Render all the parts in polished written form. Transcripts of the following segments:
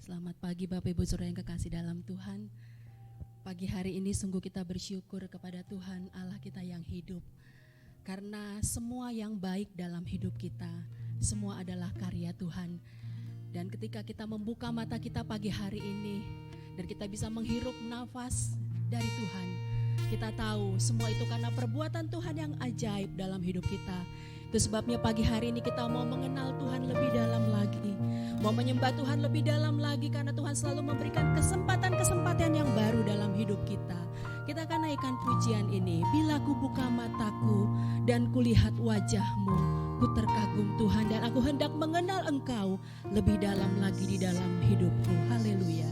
Selamat pagi Bapak Ibu Saudara yang kekasih dalam Tuhan. Pagi hari ini sungguh kita bersyukur kepada Tuhan Allah kita yang hidup. Karena semua yang baik dalam hidup kita, semua adalah karya Tuhan. Dan ketika kita membuka mata kita pagi hari ini, dan kita bisa menghirup nafas dari Tuhan, kita tahu semua itu karena perbuatan Tuhan yang ajaib dalam hidup kita. Itu sebabnya pagi hari ini kita mau mengenal Tuhan lebih dalam lagi. Mau menyembah Tuhan lebih dalam lagi karena Tuhan selalu memberikan kesempatan-kesempatan yang baru dalam hidup kita. Kita akan naikkan pujian ini. Bila ku buka mataku dan kulihat wajah-Mu, ku terkagum Tuhan dan aku hendak mengenal Engkau lebih dalam lagi di dalam hidupku. Haleluya.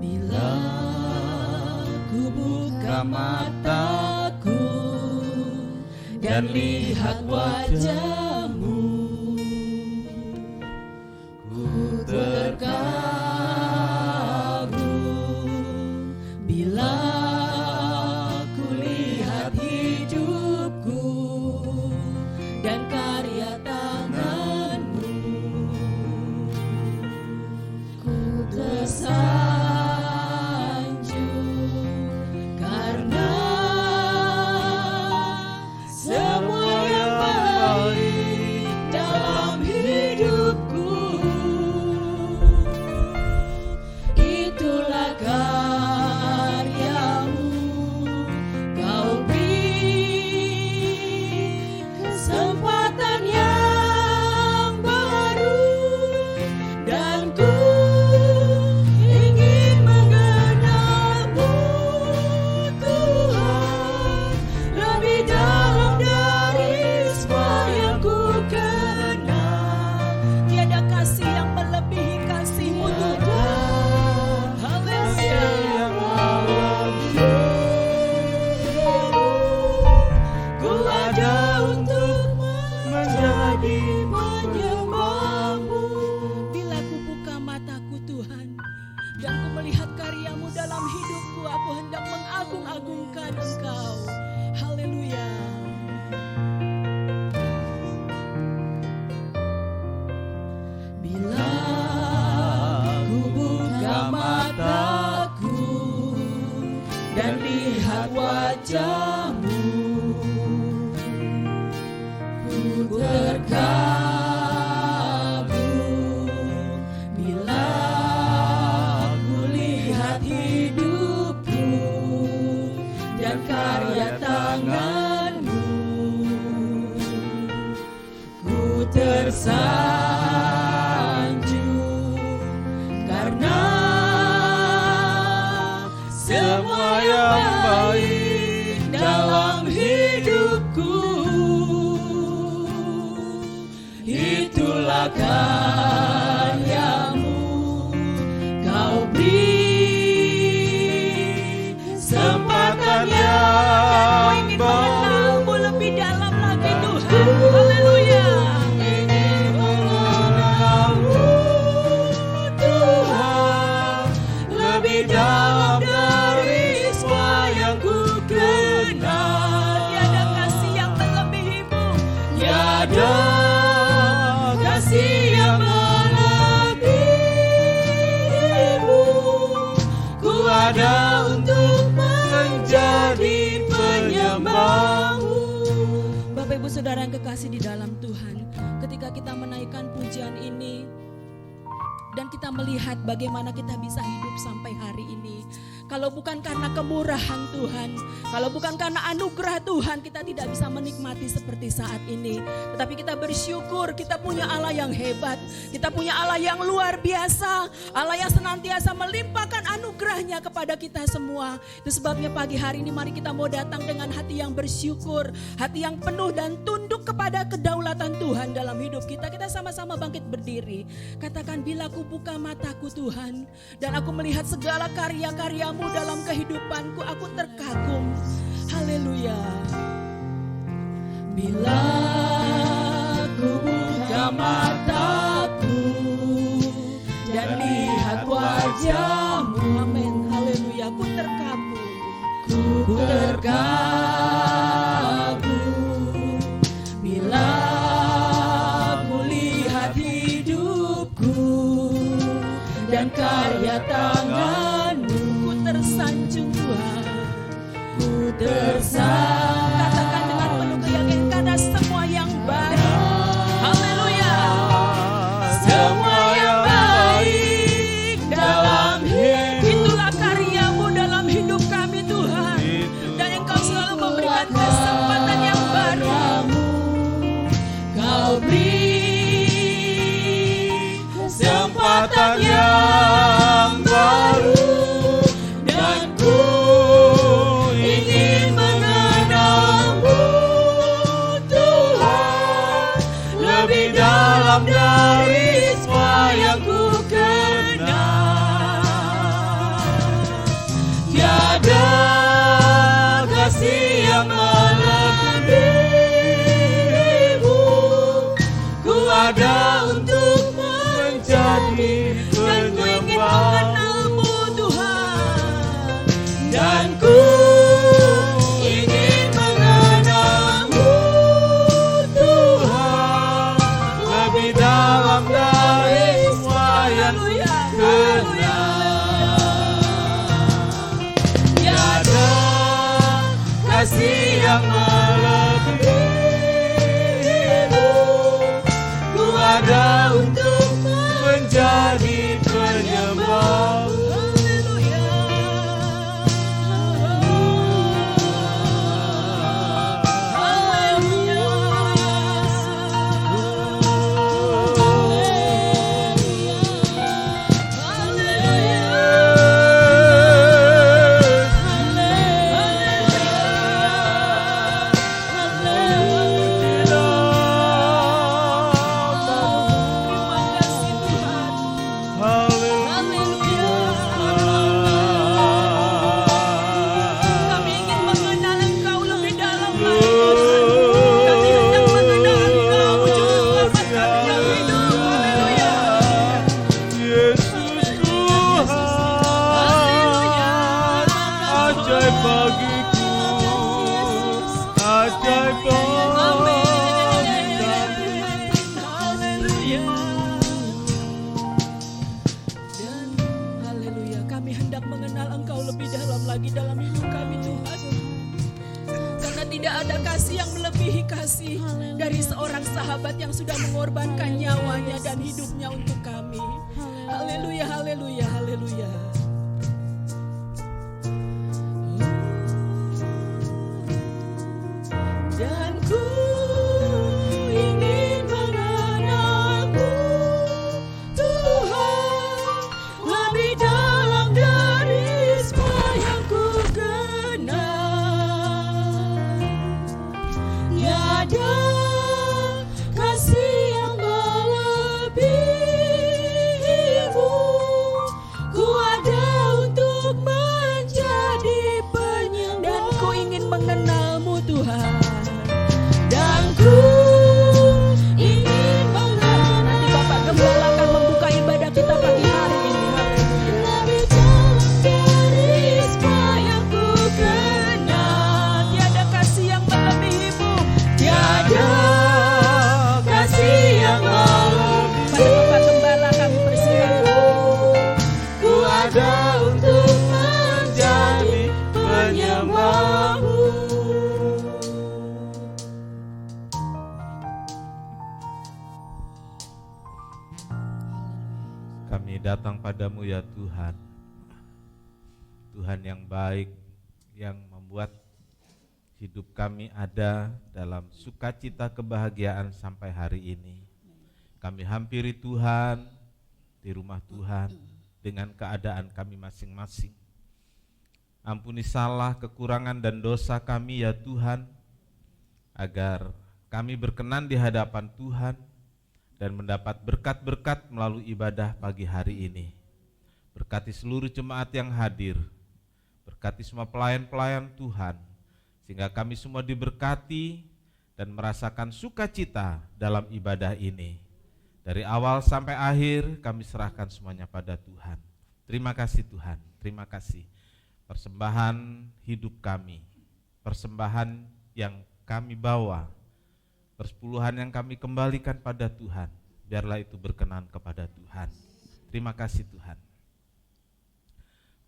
Bila ku buka mataku dan lihat wajah-Mu, ku terkagum. Bila ku lihat hidupku dan karya tangan-Mu, ku tersanjung karena semua yang baik dalam hidupku, itulah karya-Mu. Kau beri kesempatan yang ingin mengenal-Mu lebih dalam lagi Tuhan. Haleluya. Ingin mengenal-Mu Tuhan lebih dalam dari semua yang ku kenal. Tiada kasih yang melebihi-Mu. Tiada kasih yang melebihi-Mu. Ku ada untuk menjadi penyembah-Mu. Bapak Ibu Saudara yang kekasih di dalam Tuhan, ketika kita menaikkan pujian ini dan kita melihat bagaimana kita bisa hidup sampai hari ini, kalau bukan karena kemurahan Tuhan, kalau bukan karena anugerah Tuhan, kita tidak bisa menikmati seperti saat ini. Tetapi kita bersyukur kita punya Allah yang hebat, kita punya Allah yang luar biasa, Allah yang senantiasa melimpahkan anugerahnya kepada kita semua. Itu sebabnya pagi hari ini mari kita mau datang dengan hati yang bersyukur, hati yang penuh dan tunduk kepada kedaulatan Tuhan dalam hidup kita. Kita sama-sama bangkit berdiri. Katakan, bila ku buka mataku Tuhan dan aku melihat segala karya-karya-Mu dalam kehidupanku, aku terkagum. Haleluya. Bila ku buka mataku dan lihat wajah-Mu, amin, haleluya, ku terkagum. Ku terkagum bila Katakan dengan penuh keyakinan, karena semua yang baik. Haleluya. Semua yang baik dalam hidup. Itulah karyamu dalam hidup kami Tuhan. Dan Engkau selalu memberikan kesempatan yang baru. Kau beri kesempatan yang baru. Dan ku ingin mengenalmu Tuhan lebih dalam dari semua yang ku kenal. Tiada kasih yang melebihimu. Ku ada untuk menjadi penyembahmu Tuhan. Dan ku ingin mengenalmu Tuhan lebih dalam dari semua yang ku kenal. Tiada kasih yang melebihimu. Ku ada untuk menjadi penyembahmu. Dari seorang sahabat yang sudah mengorbankan nyawanya dan hidupnya untuk kami. Haleluya, haleluya, haleluya. Dan ku ingin mengenalmu Tuhan lebih dalam dari semua yang ku kenal. Tiada kasih yang melebihimu. Ku ada untuk menjadi penyembah. Dan ku ingin mengenalmu Tuhan. Dan ku ingin mengenal. Nanti Bapak Gembala akan membuka ibadah kita pagi hari ini. Lebih dalam dari semua yang ku kenal. Tiada kasih yang melebihimu. Tiada kasih yang melebihimu. Pada Bapak Gembala kami persilakan. Ku ada untuk menjadi penyembahmu. Kami datang padamu ya Tuhan. Tuhan yang baik, yang membuat hidup kami ada dalam sukacita kebahagiaan sampai hari ini. Kami hampiri Tuhan di rumah Tuhan dengan keadaan kami masing-masing. Ampuni salah, kekurangan dan dosa kami ya Tuhan, agar kami berkenan di hadapan Tuhan dan mendapat berkat-berkat melalui ibadah pagi hari ini. Berkati seluruh jemaat yang hadir, berkati semua pelayan-pelayan Tuhan, sehingga kami semua diberkati dan merasakan sukacita dalam ibadah ini. Dari awal sampai akhir kami serahkan semuanya pada Tuhan. Terima kasih Tuhan, terima kasih. Persembahan hidup kami, persembahan yang kami bawa, persepuluhan yang kami kembalikan pada Tuhan, biarlah itu berkenan kepada Tuhan. Terima kasih Tuhan.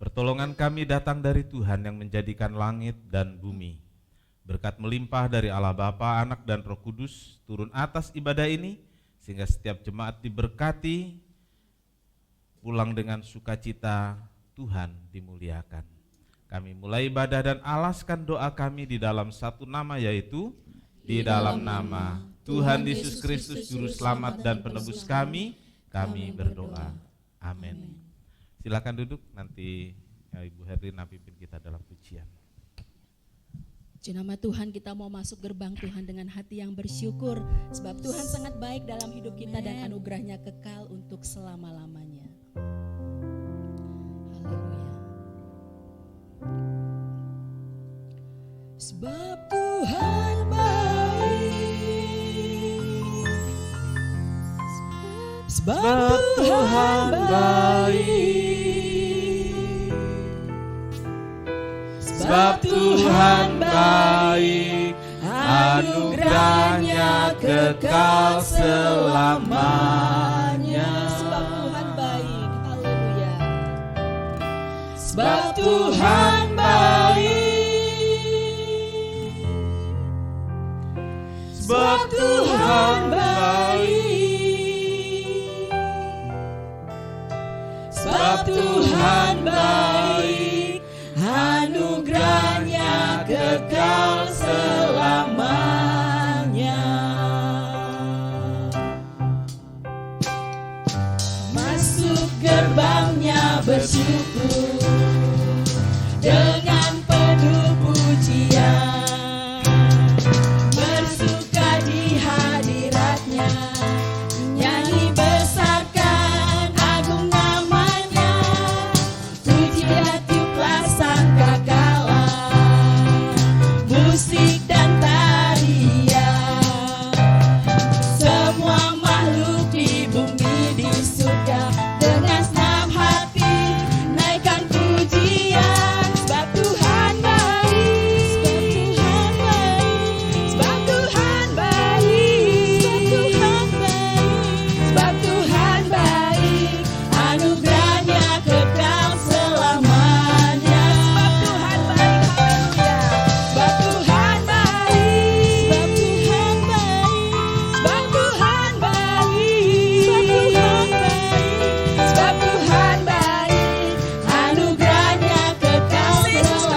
Pertolongan kami datang dari Tuhan yang menjadikan langit dan bumi. Berkat melimpah dari Allah Bapa, Anak, dan Roh Kudus turun atas ibadah ini, sehingga setiap jemaat diberkati, pulang dengan sukacita, Tuhan dimuliakan. Kami mulai ibadah dan alaskan doa kami di dalam satu nama, yaitu di dalam nama Tuhan Yesus Kristus, Juru Selamat dan Penebus kami berdoa. Amin. Silakan duduk, nanti Ibu Herlina pimpin kita dalam pujian. Puji nama Tuhan, kita mau masuk gerbang Tuhan dengan hati yang bersyukur, sebab Tuhan sangat baik dalam hidup kita dan anugerahnya kekal untuk selama-lamanya. Haleluya. Sebab Tuhan baik, sebab Tuhan baik, sebab Tuhan baik, anugerahnya kekal selamanya. Sebab Tuhan baik, haleluya. Sebab Tuhan baik, sebab Tuhan baik, sebab Tuhan baik, anugerahnya kekal selamanya. Masuk gerbangnya bersyukur dengan penuh pujian, bersuka di hadiratnya, nyanyi besarkan agung namanya, puji tiuplah sangkakala, musik dan tarian, semua makhluk di bumi di surga dengan senang hati naikkan pujian. Sebab Tuhan baik, sebab Tuhan baik, sebab Tuhan baik, anugerahnya kekal selamanya. Sebab Tuhan baik, haleluya. Sebab Tuhan baik, sebab Tuhan baik, anugerahnya kekal selamanya.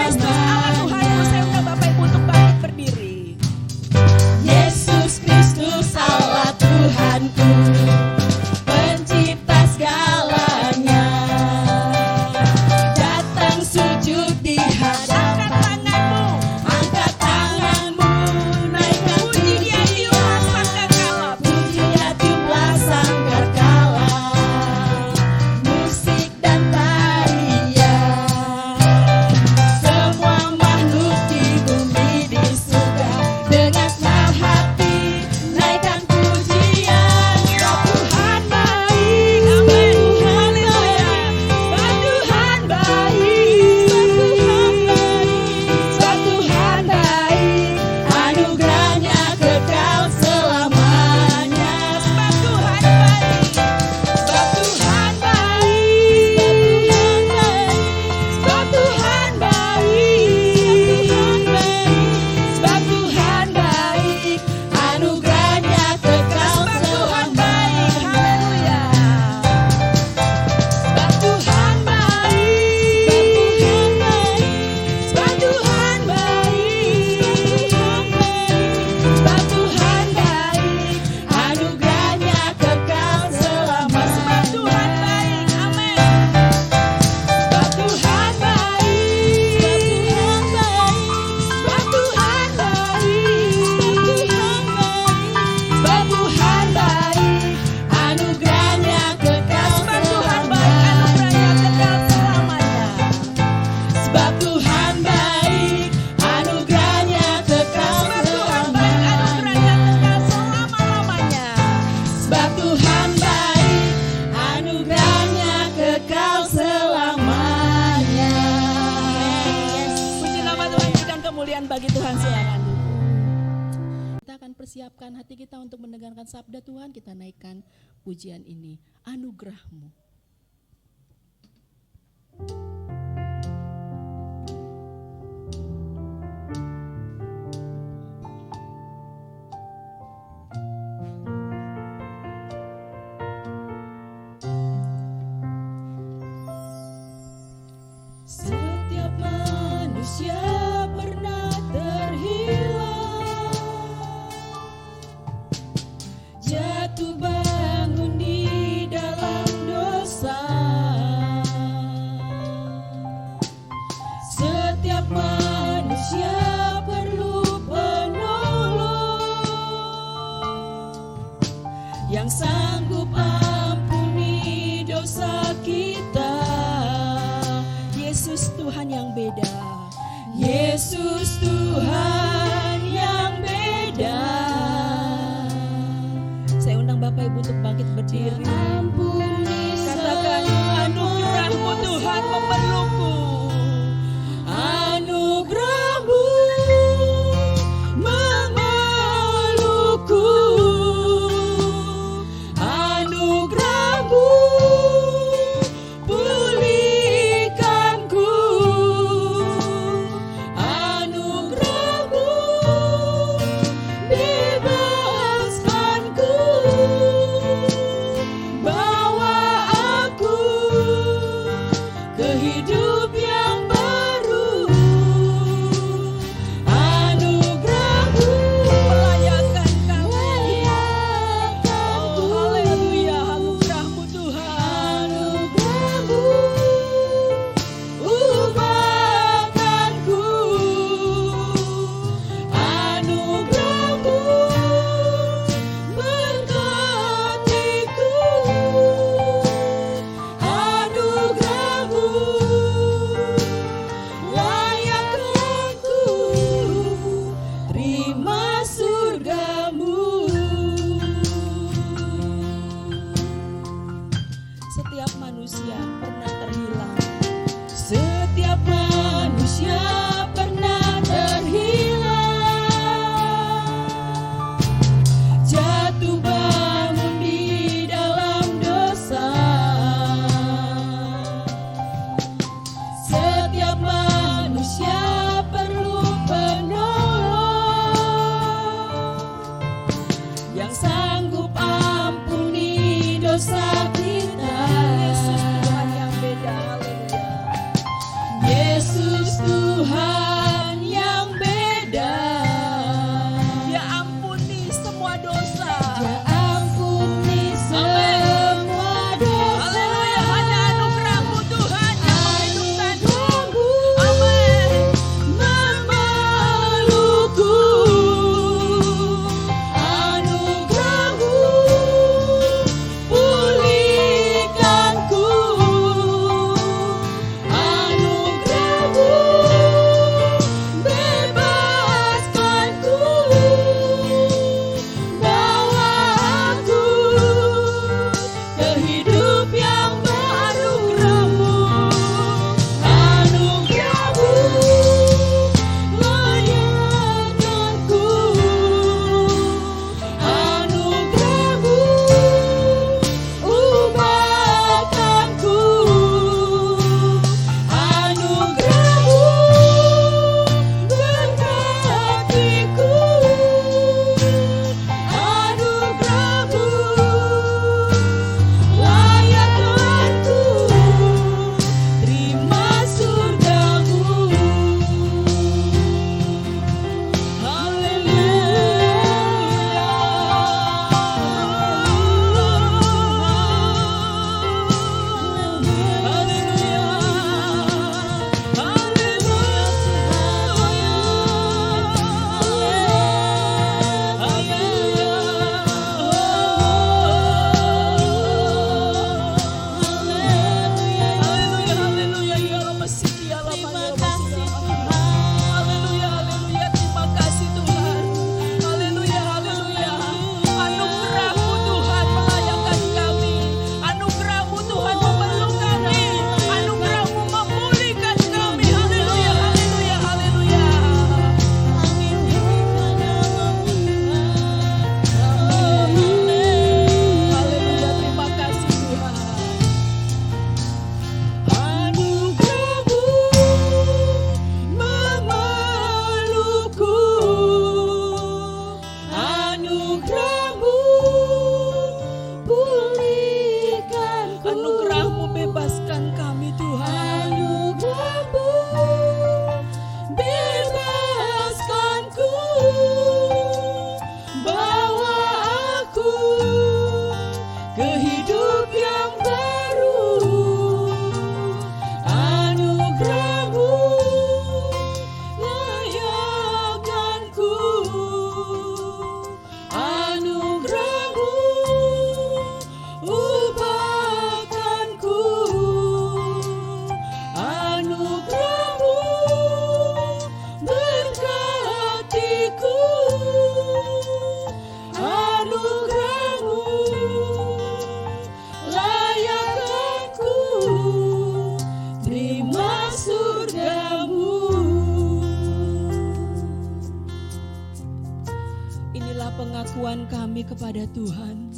Yesus Kristus Allah Tuhanku, pencipta segalanya, datang sujud di hadapanmu, angkat tanganmu, naikkan pujian tiuplah sangkakala, pujian tiuplah sangkakala, musik dan tarian, semua makhluk di bumi di surga dengan senang hati naikkan pujian. Sebab Tuhan baik, amin, haleluya. Sebab Tuhan baik, sebab Tuhan baik, anugerahnya kekal selamanya. Sebab Tuhan baik, sebab Tuhan baik, sebab Tuhan baik, sebab Tuhan baik, anugerahnya kekal selamanya. Haleluya. Sebab Tuhan baik, sebab Tuhan baik, sebab Tuhan baik, anugerahnya kekal selamanya. Sebab Tuhan baik, amin. Sebab Tuhan baik, sebab Tuhan baik, sebab Tuhan baik, anugerahnya kekal selamanya. Sebab Tuhan baik, anugerahnya kekal selamanya. Sebab Tuhan baik, anugerahnya kekal selamanya. Puji nama Tuhan, berikan kemuliaan bagi Tuhan. Silakan. Kita akan persiapkan hati kita untuk mendengarkan sabda Tuhan. Kita naikkan pujian ini, anugerah-Mu. dosa kita. Yesus Tuhan yang beda, haleluya. Yesus Tuhan yang beda. Dia ampuni semua dosa. Dia ampuni semua dosa. Haleluya, hanya anugerah-Mu Tuhan yang menghidupkanku. Amin. Memelukku, anugerah-Mu pulihkanku, anugerah-Mu bebaskanku, bawa aku ke hidup yang baru. Anugerah-Mu, anugerah-Mu layakkanku, anugerah-Mu ubahkanku, anugerah-Mu berkatiku, anugerah-Mu layakkanku, terima surga-Mu. Anugerah-Mu bebaskan kami Tuhan. Anugerah-Mu bebaskanku, bawa aku ke hidup yang baru. Anugerah-Mu layakkanku, anugerah-Mu ubahkanku, anugerah-Mu berkatiku, anugerah-Mu layakkanku, terima surga-Mu. Inilah pengakuan kami kepada Tuhan,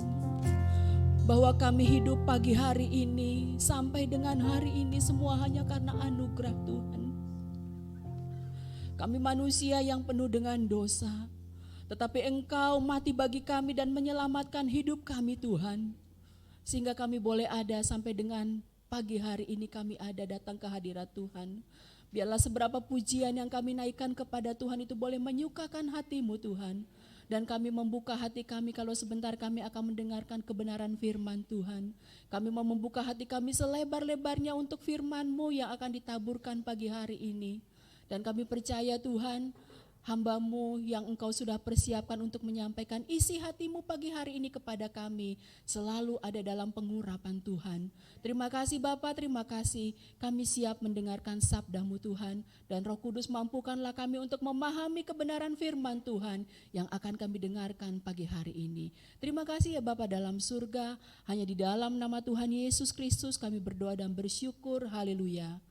bahwa kami hidup pagi hari ini sampai dengan hari ini semua hanya karena anugerah Tuhan. Kami manusia yang penuh dengan dosa, tetapi Engkau mati bagi kami dan menyelamatkan hidup kami Tuhan, sehingga kami boleh ada sampai dengan pagi hari ini kami ada datang ke hadirat Tuhan. Biarlah seberapa pujian yang kami naikkan kepada Tuhan itu boleh menyukakan hati-Mu Tuhan. Dan kami membuka hati kami kalau sebentar kami akan mendengarkan kebenaran firman Tuhan. Kami mau membuka hati kami selebar-lebarnya untuk firman-Mu yang akan ditaburkan pagi hari ini. Dan kami percaya Tuhan, hamba-Mu yang Engkau sudah persiapkan untuk menyampaikan isi hati-Mu pagi hari ini kepada kami selalu ada dalam pengurapan Tuhan. Terima kasih Bapa, terima kasih. Kami siap mendengarkan sabda-Mu Tuhan, dan Roh Kudus mampukanlah kami untuk memahami kebenaran firman Tuhan yang akan kami dengarkan pagi hari ini. Terima kasih ya Bapa dalam surga, hanya di dalam nama Tuhan Yesus Kristus kami berdoa dan bersyukur. Haleluya.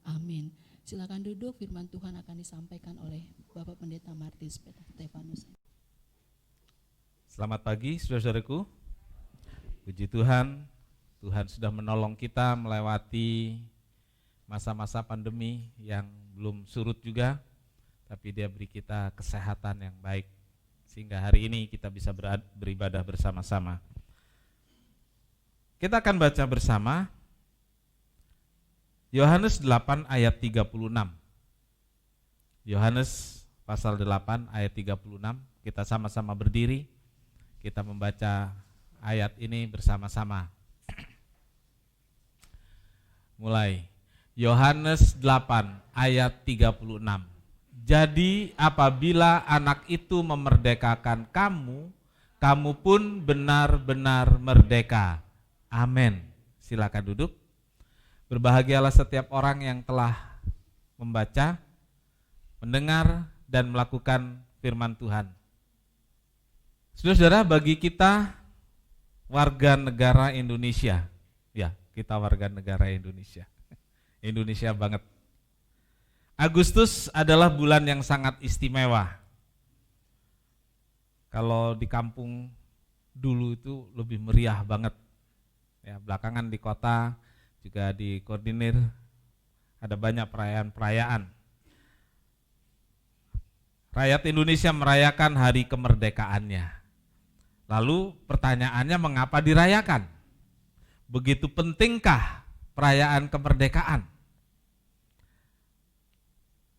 Amin. Silakan duduk, firman Tuhan akan disampaikan oleh Bapak Pendeta Martin Stefanus. Selamat pagi saudara-saudaraku. Puji Tuhan, Tuhan sudah menolong kita melewati masa-masa pandemi yang belum surut juga, tapi Dia beri kita kesehatan yang baik, sehingga hari ini kita bisa beribadah bersama-sama. Kita akan baca bersama Yohanes 8 ayat 36. Yohanes pasal 8 ayat 36. Kita sama-sama berdiri. Kita membaca ayat ini bersama-sama. Mulai. Yohanes 8 ayat 36. Jadi apabila anak itu memerdekakan kamu, kamu pun benar-benar merdeka. Amin. Silakan duduk. Berbahagialah setiap orang yang telah membaca, mendengar, dan melakukan firman Tuhan. Saudara-saudara, bagi kita warga negara Indonesia, ya kita warga negara Indonesia, Indonesia banget. Agustus adalah bulan yang sangat istimewa. Kalau di kampung dulu itu lebih meriah banget. Ya, belakangan di kota juga dikoordinir, ada banyak perayaan-perayaan. Rakyat Indonesia merayakan hari kemerdekaannya. Lalu pertanyaannya, mengapa dirayakan? Begitu pentingkah perayaan kemerdekaan?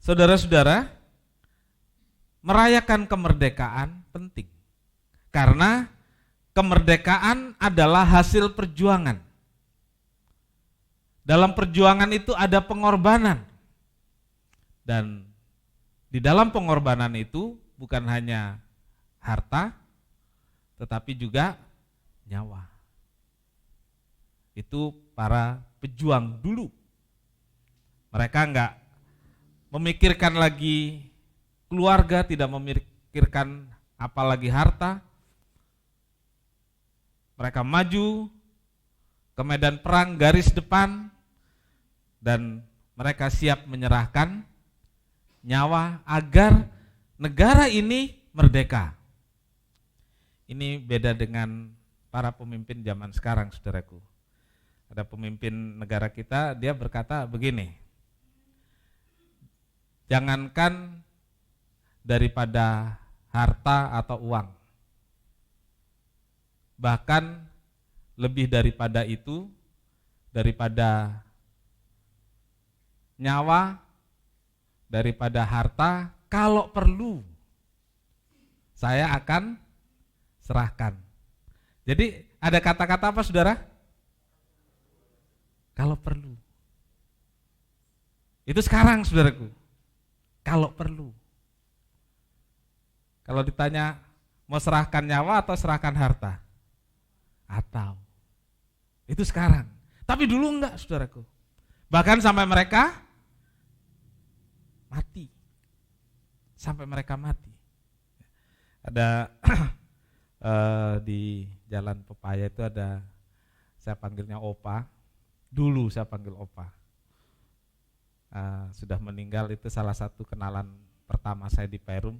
Saudara-saudara, merayakan kemerdekaan penting. Karena kemerdekaan adalah hasil perjuangan. Dalam perjuangan itu ada pengorbanan. Dan di dalam pengorbanan itu bukan hanya harta, tetapi juga nyawa. Itu para pejuang dulu. Mereka enggak memikirkan lagi keluarga, tidak memikirkan apalagi harta. Mereka maju ke medan perang garis depan dan mereka siap menyerahkan nyawa agar negara ini merdeka. Ini beda dengan para pemimpin zaman sekarang, saudaraku. Ada pemimpin negara kita, dia berkata begini, jangankan daripada harta atau uang, bahkan lebih daripada itu, daripada nyawa, daripada harta, kalau perlu saya akan serahkan. Jadi ada kata-kata apa, saudara? Kalau perlu. Itu sekarang, saudaraku. Kalau perlu. Kalau ditanya mau serahkan nyawa atau serahkan harta? Atau. Itu sekarang. Tapi dulu enggak, saudaraku. Bahkan sampai mereka mati. Sampai mereka mati. Ada di Jalan Pepaya itu ada, saya panggilnya Opa. Dulu saya panggil Opa. Sudah meninggal, itu salah satu kenalan pertama saya di Perum.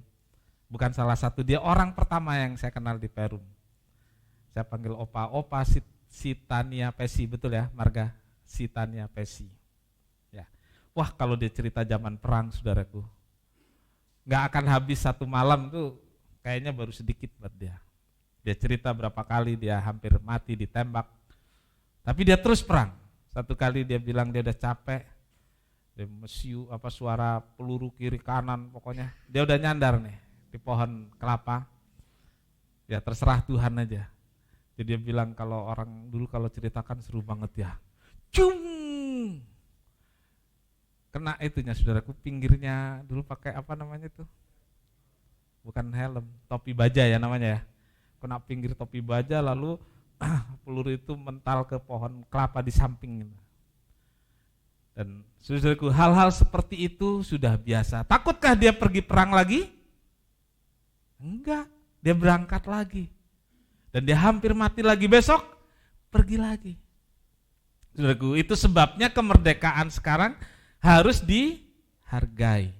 Bukan salah satu, dia orang pertama yang saya kenal di Perum. Saya panggil Opa, Opa Sitania Pesi, betul ya, marga Sitania Pesi. Ya. Wah, kalau dia cerita zaman perang, saudaraku, nggak akan habis satu malam tuh, kayaknya baru sedikit buat dia. Dia cerita berapa kali dia hampir mati ditembak, tapi dia terus perang. Satu kali dia bilang dia udah capek, dia mesiu suara peluru kiri kanan, pokoknya dia udah nyandar nih di pohon kelapa. Ya terserah Tuhan aja. Jadi dia bilang kalau orang dulu kalau ceritakan seru banget ya. Cung! Kena itunya, saudaraku, pinggirnya dulu pakai apa namanya tuh? Bukan helm, topi baja ya namanya ya. Kena pinggir topi baja, lalu peluru itu mental ke pohon kelapa di samping. Dan saudaraku, hal-hal seperti itu sudah biasa. Takutkah dia pergi perang lagi? Enggak, dia berangkat lagi. Dan dia hampir mati lagi, besok pergi lagi. Saudaraku, itu sebabnya kemerdekaan sekarang harus dihargai.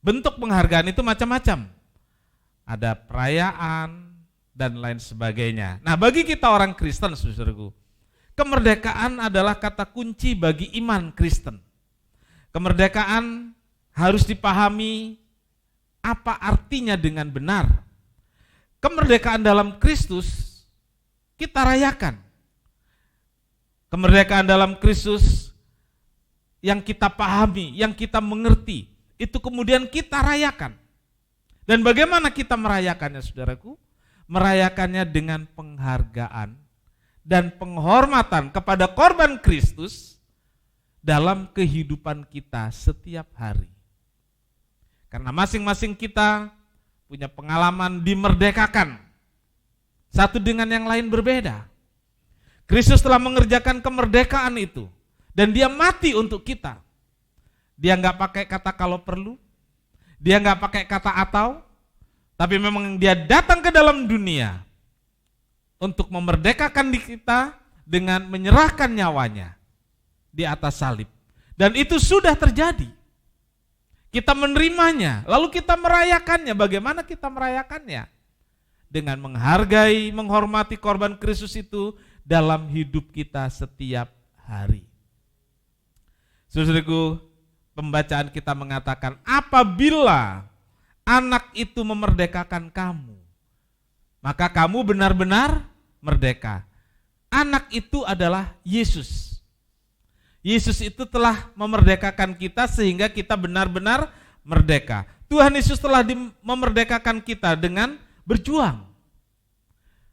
Bentuk penghargaan itu macam-macam. Ada perayaan dan lain sebagainya. Nah, bagi kita orang Kristen, saudaraku, kemerdekaan adalah kata kunci bagi iman Kristen. Kemerdekaan harus dipahami apa artinya dengan benar. Kemerdekaan dalam Kristus kita rayakan. Kemerdekaan dalam Kristus yang kita pahami, yang kita mengerti, itu kemudian kita rayakan. Dan bagaimana kita merayakannya, saudaraku? Merayakannya dengan penghargaan dan penghormatan kepada korban Kristus dalam kehidupan kita setiap hari. Karena masing-masing kita punya pengalaman dimerdekakan. Satu dengan yang lain berbeda. Kristus telah mengerjakan kemerdekaan itu. Dan dia mati untuk kita. Dia nggak pakai kata kalau perlu. Dia nggak pakai kata atau. Tapi memang dia datang ke dalam dunia untuk memerdekakan kita dengan menyerahkan nyawanya di atas salib. Dan itu sudah terjadi. Kita menerimanya, lalu kita merayakannya. Bagaimana kita merayakannya? Dengan menghargai, menghormati korban Kristus itu dalam hidup kita setiap hari. Saudaraku, pembacaan kita mengatakan, apabila anak itu memerdekakan kamu, maka kamu benar-benar merdeka. Anak itu adalah Yesus. Yesus itu telah memerdekakan kita sehingga kita benar-benar merdeka. Tuhan Yesus telah memerdekakan kita dengan berjuang,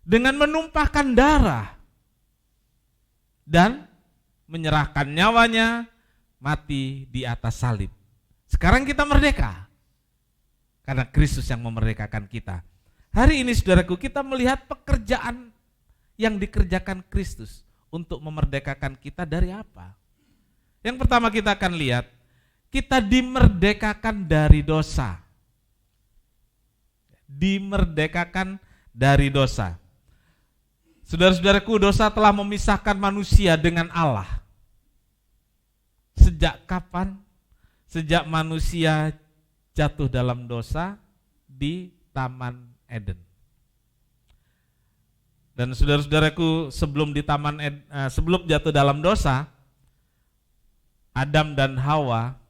dengan menumpahkan darah, dan menyerahkan nyawanya mati di atas salib. Sekarang kita merdeka, karena Kristus yang memerdekakan kita. Hari ini saudaraku, kita melihat pekerjaan yang dikerjakan Kristus untuk memerdekakan kita dari apa? Yang pertama kita akan lihat, kita dimerdekakan dari dosa. Dimerdekakan dari dosa. Saudara-saudaraku, dosa telah memisahkan manusia dengan Allah. Sejak kapan? Sejak manusia jatuh dalam dosa di Taman Eden. Dan saudara-saudaraku, sebelum jatuh dalam dosa, Adam dan Hawa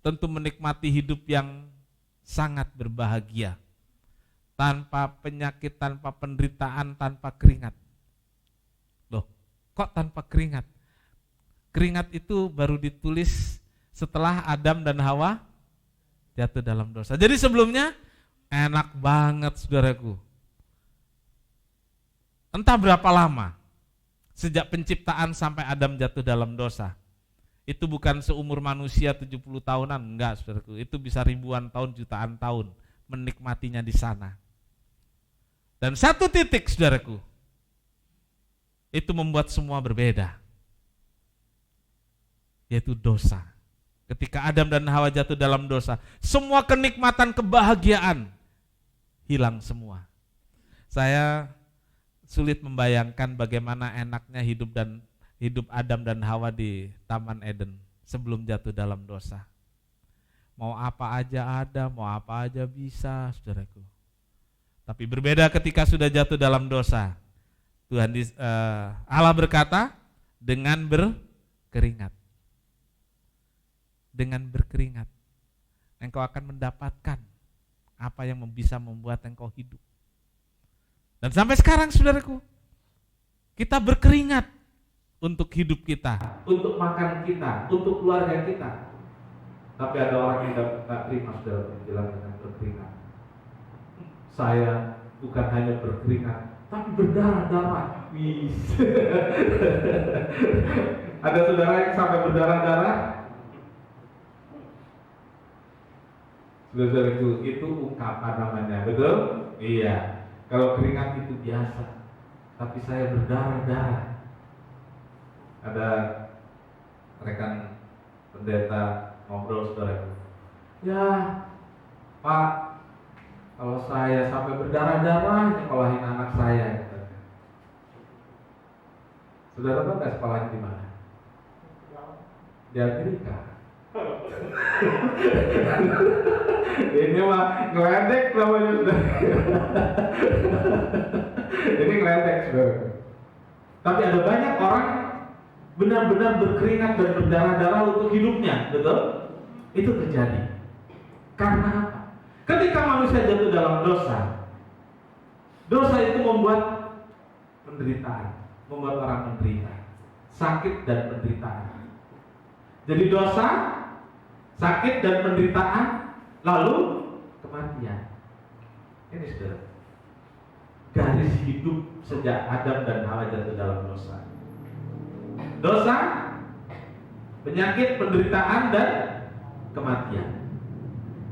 tentu menikmati hidup yang sangat berbahagia. Tanpa penyakit, tanpa penderitaan, tanpa keringat. Loh, kok tanpa keringat? Keringat itu baru ditulis setelah Adam dan Hawa jatuh dalam dosa. Jadi sebelumnya enak banget saudaraku. Entah berapa lama, sejak penciptaan sampai Adam jatuh dalam dosa. Itu bukan seumur manusia 70 tahunan, enggak saudaraku. Itu bisa ribuan tahun, jutaan tahun menikmatinya di sana. Dan satu titik saudaraku, itu membuat semua berbeda, yaitu dosa. Ketika Adam dan Hawa jatuh dalam dosa, semua kenikmatan kebahagiaan hilang semua. Saya sulit membayangkan bagaimana enaknya hidup Adam dan Hawa di Taman Eden sebelum jatuh dalam dosa. Mau apa aja ada, mau apa aja bisa, saudaraku. Tapi berbeda ketika sudah jatuh dalam dosa. Allah berkata, dengan berkeringat. Dengan berkeringat, engkau akan mendapatkan apa yang bisa membuat engkau hidup. Dan sampai sekarang saudaraku, kita berkeringat untuk hidup kita, untuk makan kita, untuk keluarga kita. Tapi ada orang yang tidak terima saudara bilang dengan berkeringat. Saya bukan hanya berkeringat, tapi berdarah-darah. Ada saudara yang sampai berdarah-darah. Saudara itu ungkapan namanya, betul? Iya. Kalau keringat itu biasa, tapi saya berdarah-darah. Ada rekan pendeta ngobrol saudara. Ya, Pak, kalau saya sampai berdarah-darah, nyekolahin anak saya. Saudara tahu nggak sekolahnya di mana? Di Amerika. Ini mah ngeledek namanya saudara. Ini ngeledek saudara. Tapi ada banyak orang benar-benar berkeringat dan berdarah-darah untuk hidupnya, betul? Itu terjadi. Karena apa? Ketika manusia jatuh dalam dosa, dosa itu membuat penderitaan, membuat orang menderita. sakit dan penderitaan. Jadi dosa, sakit dan penderitaan, lalu kematian. Ini saudara, garis hidup sejak Adam dan Hawa jatuh dalam dosa. Dosa, penyakit, penderitaan, dan kematian.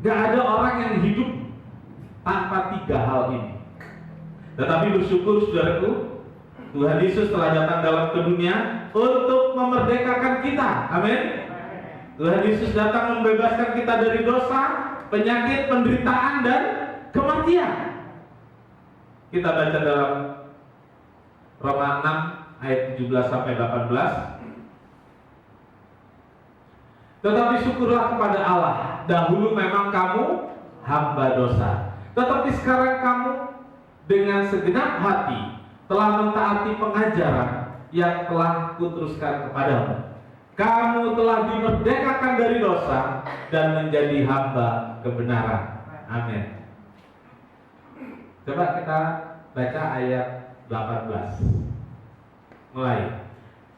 Gak ada orang yang hidup tanpa tiga hal ini. Tetapi bersyukur saudaraku, Tuhan Yesus telah datang dalam ke dunia untuk memerdekakan kita. Amin. Tuhan Yesus datang membebaskan kita dari dosa, penyakit, penderitaan, dan kematian. Kita baca dalam Roma 6 ayat 17 sampai 18. Tetapi syukurlah kepada Allah, dahulu memang kamu hamba dosa, tetapi sekarang kamu dengan segenap hati telah mentaati pengajaran yang telah kuteruskan kepadamu. Kamu telah dimerdekakan dari dosa dan menjadi hamba kebenaran. Amin. Coba kita baca ayat 18. Mulai.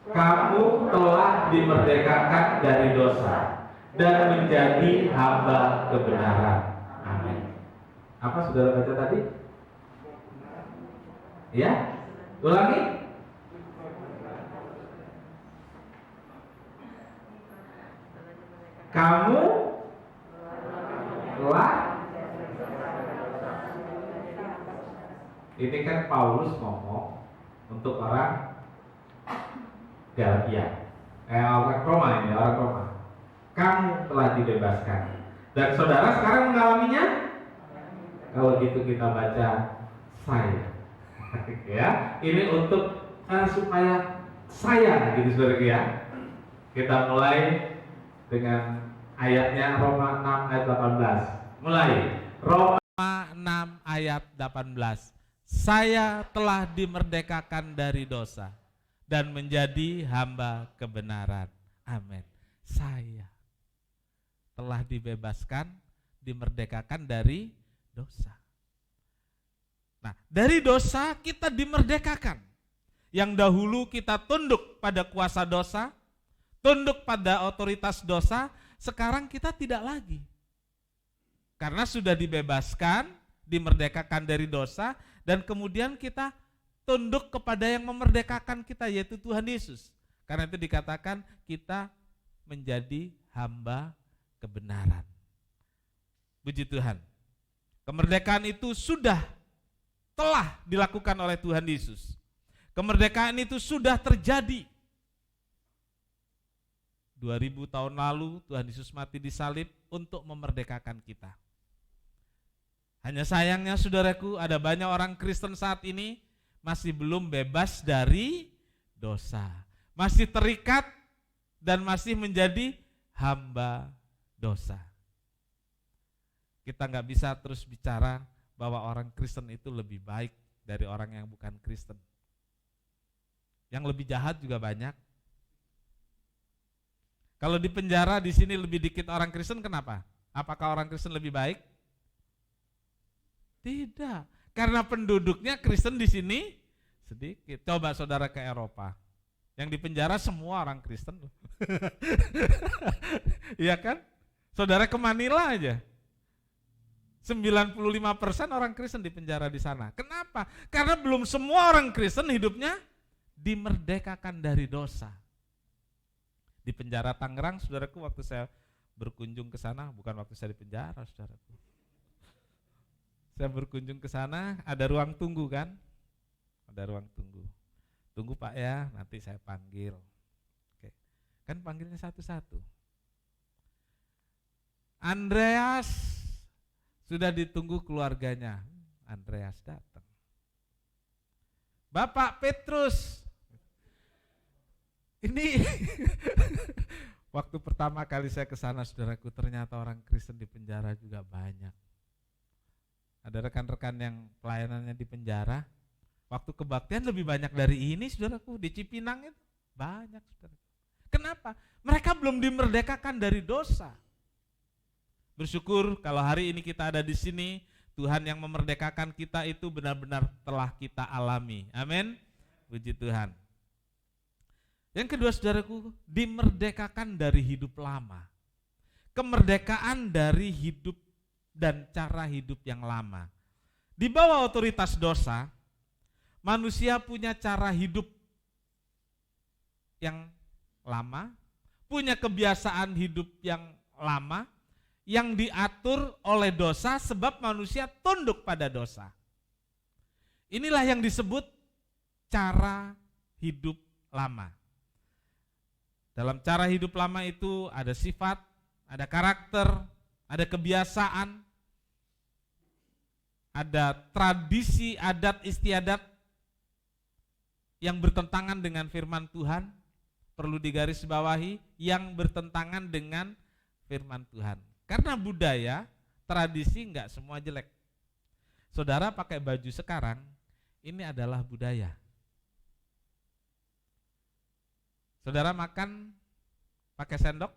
Kamu telah dimerdekakan dari dosa dan menjadi hamba kebenaran. Amin. Apa saudara baca tadi? Ya? Ulangi. Kamu telah. Ini kan Paulus ngomong untuk orang Galatia, orang Roma ini, orang Roma. Kamu telah dibebaskan. Dan saudara sekarang mengalaminya? Kalau gitu kita baca saya. Ya, ini untuk supaya saya gitu saudara ya. Kita mulai dengan ayatnya Roma 6 ayat 18. Mulai. Roma 6 ayat 18. Saya telah dimerdekakan dari dosa dan menjadi hamba kebenaran. Amin. Saya telah dibebaskan, dimerdekakan dari dosa. Nah, dari dosa kita dimerdekakan. Yang dahulu kita tunduk pada kuasa dosa, tunduk pada otoritas dosa, sekarang kita tidak lagi. Karena sudah dibebaskan, dimerdekakan dari dosa, dan kemudian kita tunduk kepada yang memerdekakan kita, yaitu Tuhan Yesus. Karena itu dikatakan kita menjadi hamba kebenaran. Puji Tuhan. Kemerdekaan itu telah dilakukan oleh Tuhan Yesus. Kemerdekaan itu sudah terjadi. 2000 tahun lalu Tuhan Yesus mati di salib untuk memerdekakan kita. Hanya sayangnya saudaraku, ada banyak orang Kristen saat ini masih belum bebas dari dosa. Masih terikat dan masih menjadi hamba dosa. Kita nggak bisa terus bicara bahwa orang Kristen itu lebih baik dari orang yang bukan Kristen. Yang lebih jahat juga banyak. Kalau di penjara di sini lebih dikit orang Kristen, kenapa? Apakah orang Kristen lebih baik? Tidak, karena penduduknya Kristen di sini sedikit. Coba saudara ke Eropa, yang di penjara semua orang Kristen. Iya kan? Saudara ke Manila aja, 95% orang Kristen di penjara di sana. Kenapa? Karena belum semua orang Kristen hidupnya dimerdekakan dari dosa. Di penjara Tangerang, saudaraku, waktu saya berkunjung ke sana, bukan waktu saya di penjara, saudaraku. Saya berkunjung ke sana, ada ruang tunggu kan? Ada ruang tunggu. Tunggu Pak ya, nanti saya panggil. Oke. Kan panggilnya satu-satu. Andreas sudah ditunggu keluarganya. Andreas datang. Bapak Petrus. Ini waktu pertama kali saya ke sana, saudaraku, ternyata orang Kristen di penjara juga banyak. Ada rekan-rekan yang pelayanannya di penjara, waktu kebaktian lebih banyak dari ini, saudaraku, di Cipinang itu banyak, saudaraku. Kenapa? Mereka belum dimerdekakan dari dosa. Bersyukur kalau hari ini kita ada di sini, Tuhan yang memerdekakan kita itu benar-benar telah kita alami. Amin. Puji Tuhan. Yang kedua saudaraku, dimerdekakan dari hidup lama. Kemerdekaan dari hidup dan cara hidup yang lama. Di bawah otoritas dosa, manusia punya cara hidup yang lama, punya kebiasaan hidup yang lama, yang diatur oleh dosa sebab manusia tunduk pada dosa. Inilah yang disebut cara hidup lama. Dalam cara hidup lama itu ada sifat, ada karakter, ada kebiasaan, ada tradisi, adat istiadat yang bertentangan dengan firman Tuhan, perlu digarisbawahi, yang bertentangan dengan firman Tuhan. Karena budaya, tradisi enggak semua jelek. Saudara pakai baju sekarang, ini adalah budaya. Saudara makan pakai sendok,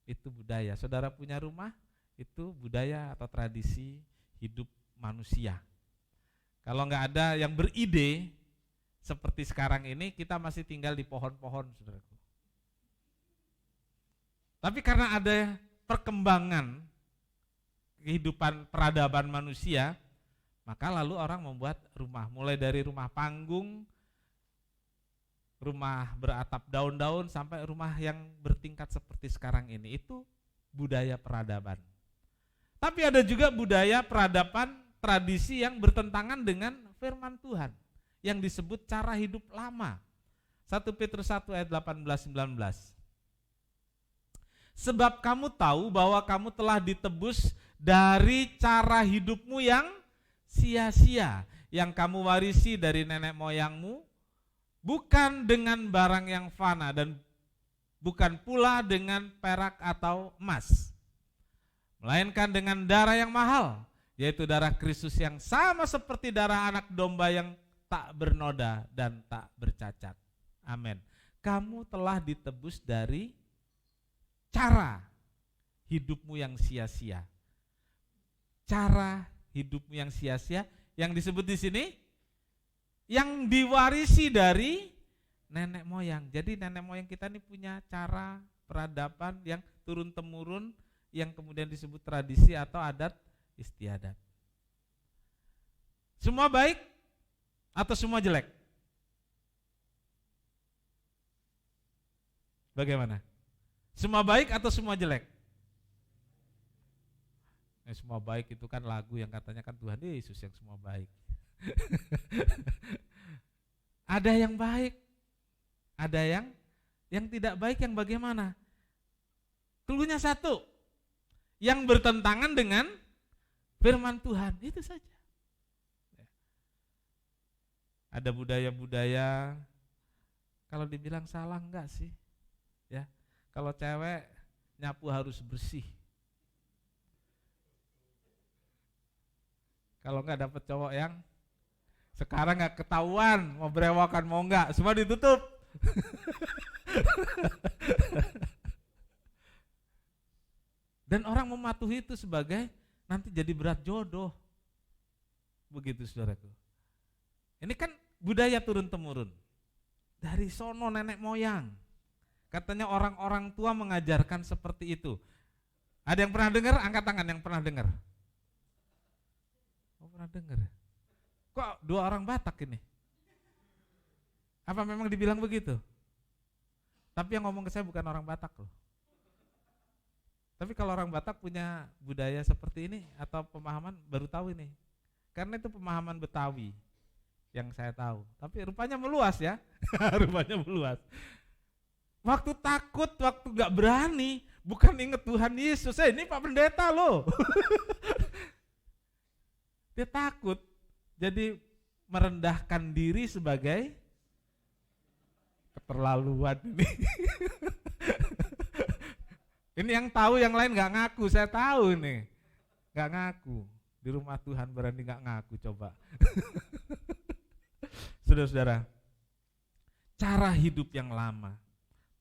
itu budaya. Saudara punya rumah, itu budaya atau tradisi hidup manusia. Kalau enggak ada yang beride, seperti sekarang ini, kita masih tinggal di pohon-pohon, saudaraku. Tapi karena ada perkembangan kehidupan peradaban manusia, maka lalu orang membuat rumah, mulai dari rumah panggung, rumah beratap daun-daun, sampai rumah yang bertingkat seperti sekarang ini. Itu budaya peradaban. Tapi ada juga budaya peradaban, tradisi yang bertentangan dengan firman Tuhan, yang disebut cara hidup lama. 1 Petrus 1 ayat 18-19. Sebab kamu tahu bahwa kamu telah ditebus dari cara hidupmu yang sia-sia, yang kamu warisi dari nenek moyangmu, bukan dengan barang yang fana dan bukan pula dengan perak atau emas, melainkan dengan darah yang mahal, yaitu darah Kristus yang sama seperti darah anak domba yang tak bernoda dan tak bercacat. Amin. Kamu telah ditebus dari cara hidupmu yang sia-sia. Cara hidupmu yang sia-sia yang disebut di sini yang diwarisi dari nenek moyang. Jadi nenek moyang kita ini punya cara peradaban yang turun-temurun, yang kemudian disebut tradisi atau adat istiadat. Semua baik atau semua jelek? Bagaimana? Semua baik atau semua jelek? Semua baik itu kan lagu yang katanya kan Tuhan Yesus yang semua baik. Ada yang baik, ada yang tidak baik, yang bagaimana? Keluhnya satu, yang bertentangan dengan firman Tuhan, itu saja. Ada budaya-budaya, kalau dibilang salah enggak sih? Ya, kalau cewek nyapu harus bersih. Kalau enggak dapat cowok yang sekarang enggak ketahuan mau berewokan mau enggak, semua ditutup. Dan orang mematuhi itu sebagai nanti jadi berat jodoh. Begitu saudaraku. Ini kan budaya turun-temurun. Dari sono nenek moyang. Katanya orang-orang tua mengajarkan seperti itu. Ada yang pernah dengar? Angkat tangan yang pernah dengar. Oh, pernah dengar. Kok dua orang Batak ini? Apa memang dibilang begitu? Tapi yang ngomong ke saya bukan orang Batak loh. Tapi kalau orang Batak punya budaya seperti ini atau pemahaman, baru tahu ini. Karena itu pemahaman Betawi yang saya tahu. Tapi rupanya meluas ya. Rupanya meluas. Waktu takut, waktu gak berani, bukan ingat Tuhan Yesus. Ini Pak Pendeta loh. Dia takut, jadi merendahkan diri sebagai keterlaluan ini. Ini yang tahu, yang lain gak ngaku. Saya tahu ini, gak ngaku. Di rumah Tuhan berani gak ngaku, coba. Saudara-saudara, cara hidup yang lama,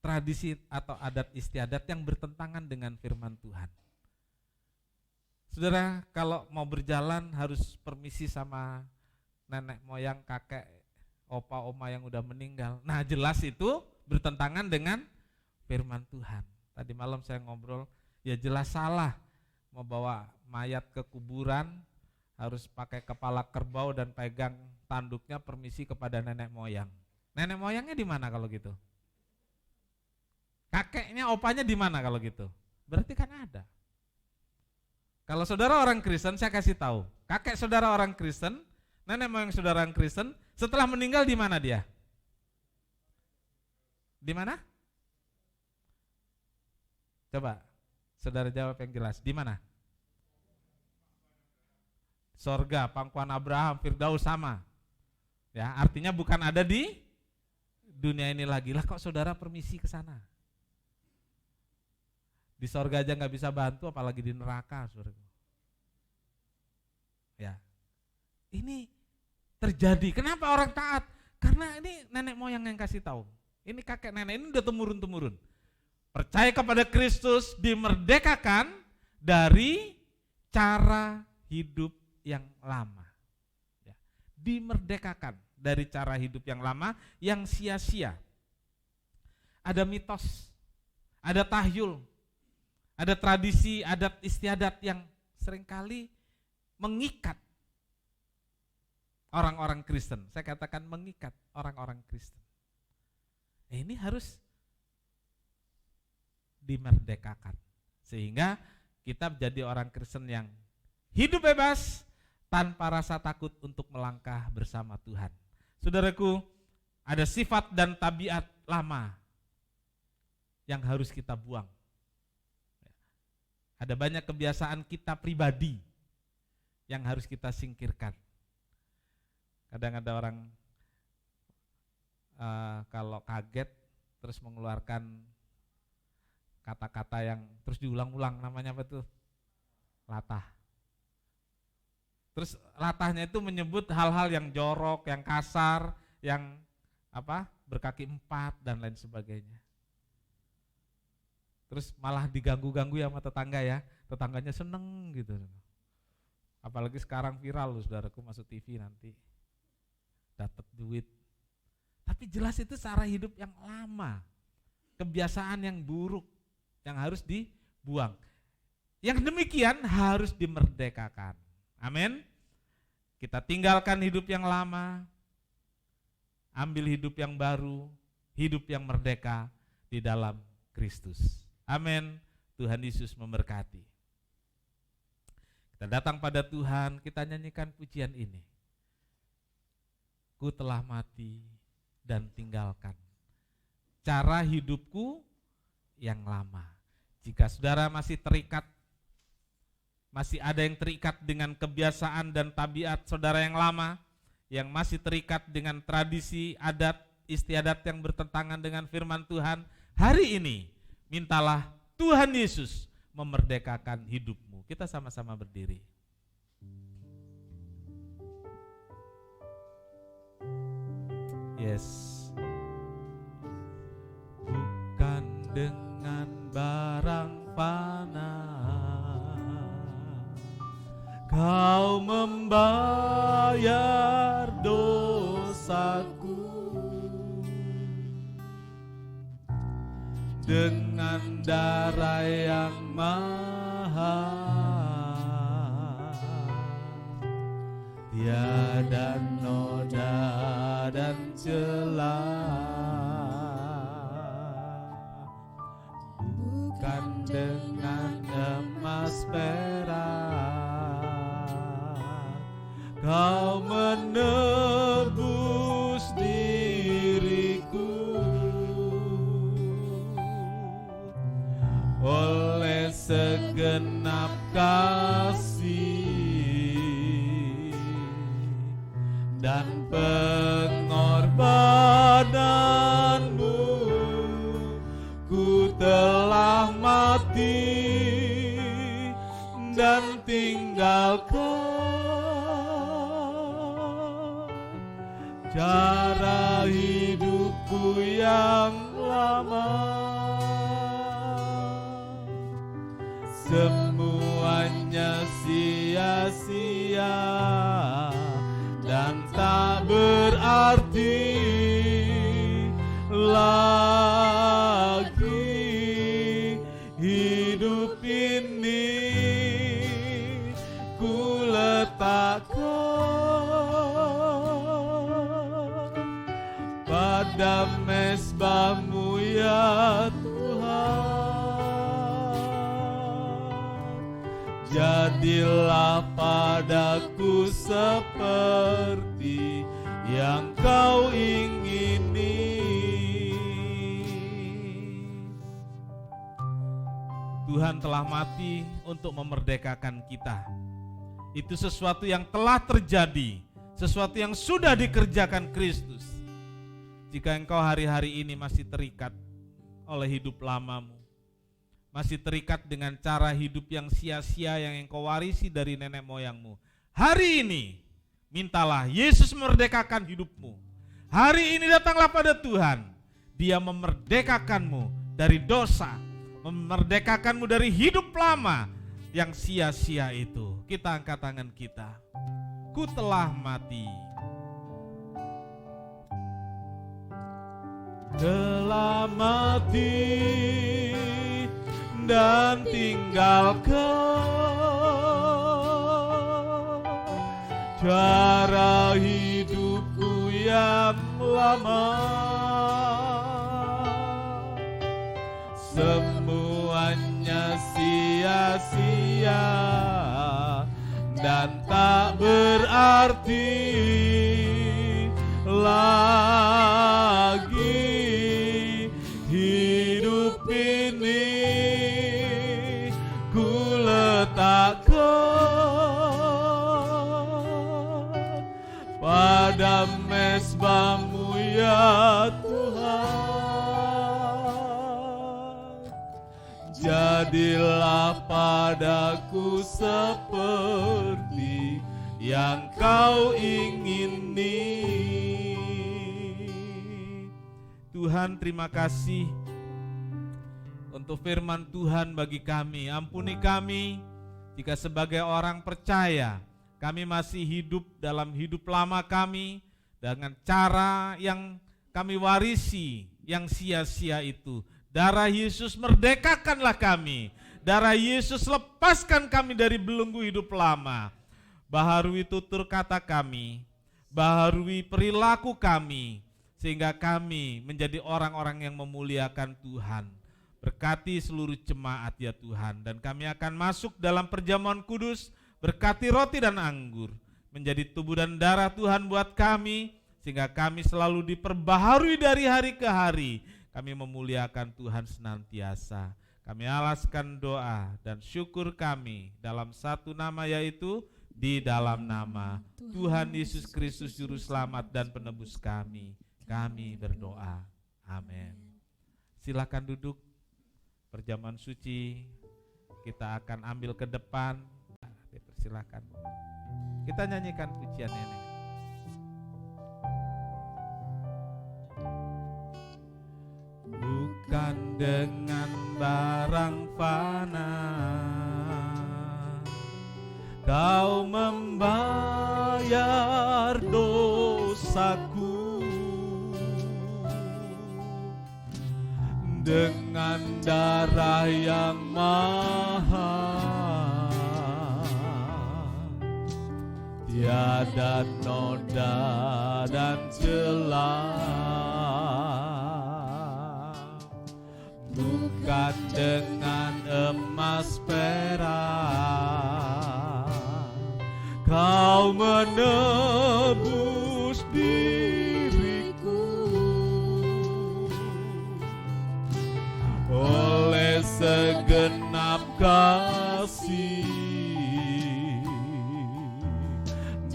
tradisi atau adat istiadat yang bertentangan dengan firman Tuhan. Saudara, kalau mau berjalan harus permisi sama nenek moyang, kakek, opa, oma yang udah meninggal. Nah, jelas itu bertentangan dengan firman Tuhan. Tadi malam saya ngobrol, ya jelas salah membawa mayat ke kuburan, harus pakai kepala kerbau dan pegang tanduknya permisi kepada nenek moyang. Nenek moyangnya di mana kalau gitu? Kakeknya, opanya di mana kalau gitu? Berarti kan ada. Kalau saudara orang Kristen, saya kasih tahu, kakek saudara orang Kristen, nenek moyang saudara orang Kristen, setelah meninggal di mana dia? Di mana? Coba, saudara jawab yang jelas. Di mana? Sorga, pangkuan Abraham, Firdaus sama. Ya, artinya bukan ada di dunia ini lagi. Lah kok saudara permisi ke sana? Di sorga aja nggak bisa bantu, apalagi di neraka, saudara. Ya, ini terjadi. Kenapa orang taat? Karena ini nenek moyang yang kasih tahu. Ini kakek nenek ini udah temurun-temurun. Percaya kepada Kristus, dimerdekakan dari cara hidup yang lama. Ya, dimerdekakan dari cara hidup yang lama yang sia-sia. Ada mitos, ada tahyul, ada tradisi, adat istiadat yang seringkali mengikat orang-orang Kristen. Saya katakan mengikat orang-orang Kristen. Ini harus dimerdekakan sehingga kita menjadi orang Kristen yang hidup bebas tanpa rasa takut untuk melangkah bersama Tuhan. Saudaraku, ada sifat dan tabiat lama yang harus kita buang. Ada banyak kebiasaan kita pribadi yang harus kita singkirkan. Kadang ada orang kalau kaget terus mengeluarkan kata-kata yang terus diulang-ulang, namanya apa tuh? Latah. Terus latahnya itu menyebut hal-hal yang jorok, yang kasar, yang berkaki 4 dan lain sebagainya. Terus malah diganggu-ganggu ya sama tetangga ya, tetangganya seneng gitu. Apalagi sekarang viral loh saudaraku, masuk TV nanti, dapat duit. Tapi jelas itu cara hidup yang lama, kebiasaan yang buruk, yang harus dibuang. Yang demikian harus dimerdekakan. Amin. Kita tinggalkan hidup yang lama, ambil hidup yang baru, hidup yang merdeka di dalam Kristus. Amin. Tuhan Yesus memberkati. Kita datang pada Tuhan, kita nyanyikan pujian ini. Ku telah mati dan tinggalkan cara hidupku yang lama. Jika saudara masih terikat, masih ada yang terikat dengan kebiasaan dan tabiat saudara yang lama, yang masih terikat dengan tradisi, adat, istiadat yang bertentangan dengan firman Tuhan, hari ini mintalah Tuhan Yesus memerdekakan hidupmu. Kita sama-sama berdiri. Yes. Bukan dengan barang fana Kau membayar dosaku, dengan darah yang mahal, tiada noda dan celah. Bukan dengan emas perak Kau menebus diriku, oleh segenap kasih dan pengorbananmu, ku telah mati dan tinggalkan cara hidupku yang lama. Semuanya sia-sia dan tak berarti lagi. pada mezbah-Mu ya Tuhan. Jadilah padaku seperti yang Kau ingini. Tuhan telah mati untuk memerdekakan kita. Itu sesuatu yang telah terjadi, sesuatu yang sudah dikerjakan Kristus. Jika engkau hari-hari ini masih terikat oleh hidup lamamu, masih terikat dengan cara hidup yang sia-sia yang engkau warisi dari nenek moyangmu, hari ini mintalah Yesus memerdekakan hidupmu. Hari ini datanglah pada Tuhan. Dia memerdekakanmu dari dosa, memerdekakanmu dari hidup lama yang sia-sia itu. Kita angkat tangan kita. Ku telah mati, telah mati dan tinggalkan cara hidupku yang lama. Semuanya sia-sia dan tak berarti lagi. Hidup ini ku letakkan pada mezbah-Mu ya Tuhan. Jadilah padaku seperti yang Kau ingini. Tuhan, terima kasih untuk firman Tuhan bagi kami. Ampuni kami jika sebagai orang percaya kami masih hidup dalam hidup lama kami dengan cara yang kami warisi yang sia-sia itu. Darah Yesus merdekakanlah kami. Darah Yesus lepaskan kami dari belenggu hidup lama. Baharui tutur kata kami, baharui perilaku kami, sehingga kami menjadi orang-orang yang memuliakan Tuhan. Berkati seluruh jemaat ya Tuhan, dan kami akan masuk dalam perjamuan kudus, berkati roti dan anggur, menjadi tubuh dan darah Tuhan buat kami, sehingga kami selalu diperbaharui dari hari ke hari. Kami memuliakan Tuhan senantiasa. Kami alaskan doa dan syukur kami dalam satu nama, yaitu di dalam nama Tuhan Yesus Kristus Juru Selamat dan Penebus kami. Kami berdoa. Amin. Silakan duduk. Perjamuan suci kita akan ambil ke depan. Silakan. Kita nyanyikan pujian ini. Bukan dengan barang fana Kau membayar dosaku, dengan darah yang mahal, tiada noda dan celah. Bukan dengan emas perak Kau menebus diriku, oleh segenap kasih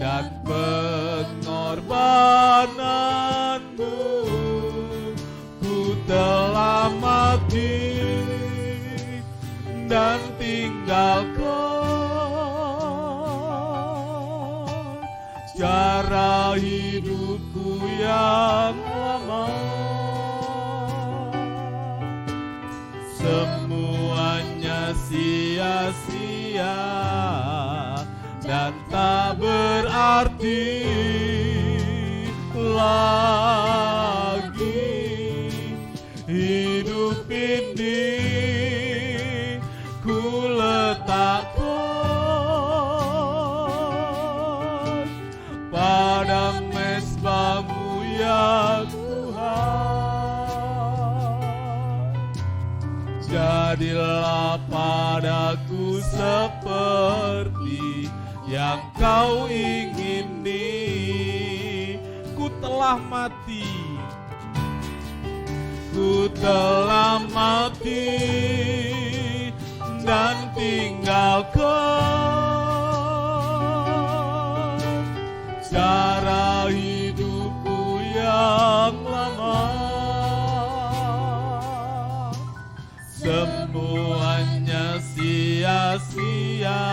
dan pengorbananmu, ku telah mati dan tinggalkan cara hidupku yang lama. Semuanya sia-sia dan tak berarti lagi. Hidup ini ku letakkan Jadilah padaku seperti yang kau ingini. Ku telah mati, ku telah mati dan tinggalkan cara hidupku yang lama. Semuanya sia-sia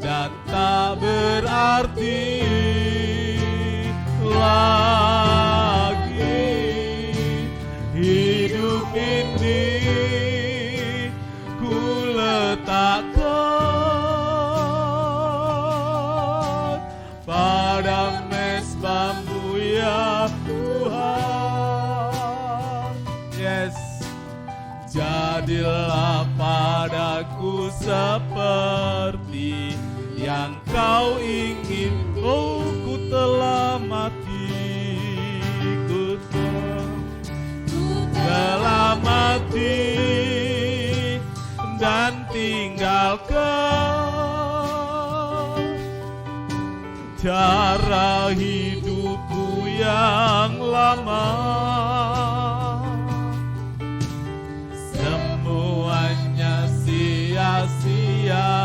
dan tak berarti lagi. Hidup ini ku letakkan pada mezbahmu ya Tuhan. Yes. Jadilah padaku seperti yang kau ingin. Oh, ku telah mati, ku telah mati dan tinggalkan cara hidupku yang lama. Semuanya sia-sia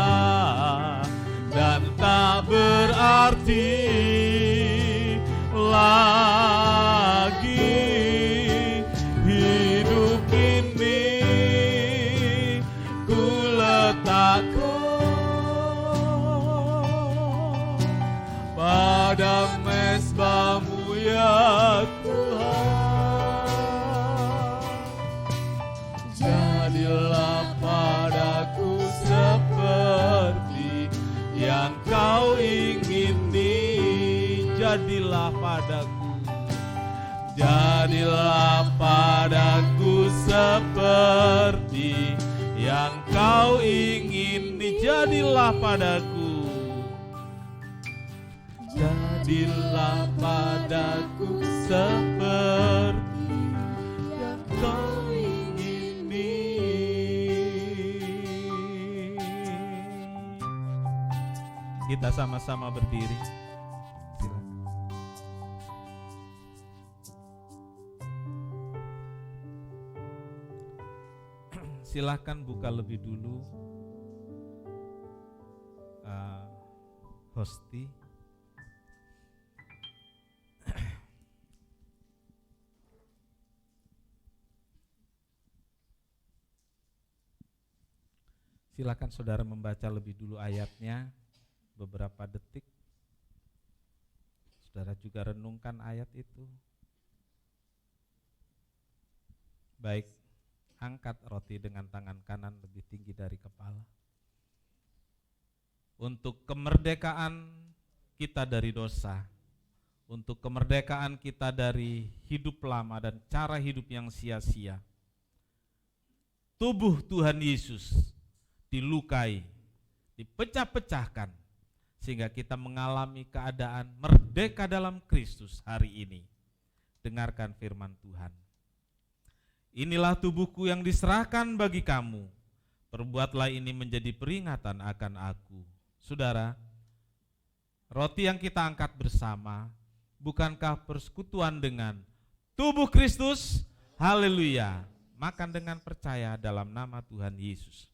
dan tak berarti lagi. Hidup ini ku letakkan pada mezbahmu ya Tuhan. Jadilah padaku seperti yang kau ingini. Jadilah padaku, jadilah padaku seperti yang kau ingini. Jadilah padaku, jadilah padaku seperti yang kau ingini. Kita sama-sama berdiri. Silahkan buka lebih dulu hosti. Silakan saudara membaca lebih dulu ayatnya beberapa detik. Saudara juga renungkan ayat itu. Baik, angkat roti dengan tangan kanan lebih tinggi dari kepala. Untuk kemerdekaan kita dari dosa, untuk kemerdekaan kita dari hidup lama dan cara hidup yang sia-sia, tubuh Tuhan Yesus dilukai, dipecah-pecahkan, sehingga kita mengalami keadaan merdeka dalam Kristus hari ini. Dengarkan firman Tuhan. Inilah tubuhku yang diserahkan bagi kamu, perbuatlah ini menjadi peringatan akan aku. Saudara, roti yang kita angkat bersama, bukankah persekutuan dengan tubuh Kristus? Haleluya. Makan dengan percaya dalam nama Tuhan Yesus.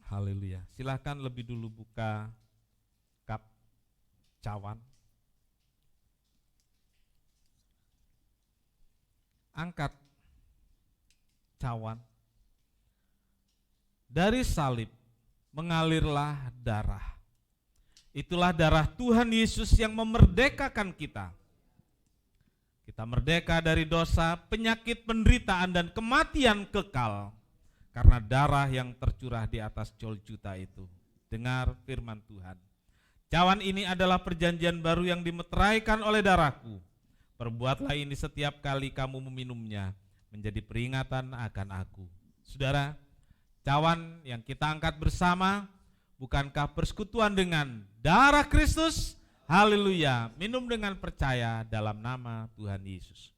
Haleluya. Silakan lebih dulu buka cup cawan. Angkat cawan. Dari salib mengalirlah darah. Itulah darah Tuhan Yesus yang memerdekakan kita. Kita merdeka dari dosa, penyakit, penderitaan, dan kematian kekal karena darah yang tercurah di atas Golgota itu. Dengar firman Tuhan. Cawan ini adalah perjanjian baru yang dimeteraikan oleh darahku. Perbuatlah ini setiap kali kamu meminumnya, menjadi peringatan akan aku. Saudara, cawan yang kita angkat bersama, bukankah persekutuan dengan darah Kristus? Haleluya. Minum dengan percaya dalam nama Tuhan Yesus.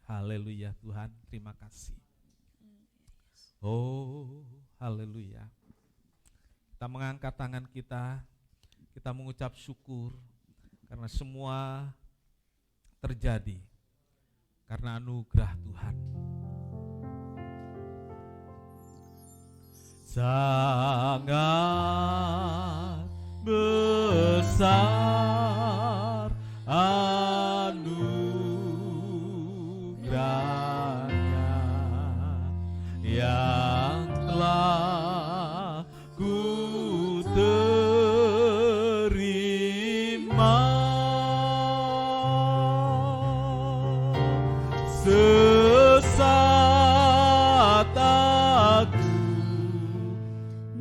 Haleluya Tuhan, terima kasih. Oh, haleluya. Kita mengangkat tangan kita mengucap syukur karena semua terjadi karena anugerah Tuhan. Sangat besar anugerahnya yang telah ku terima. Sesat aku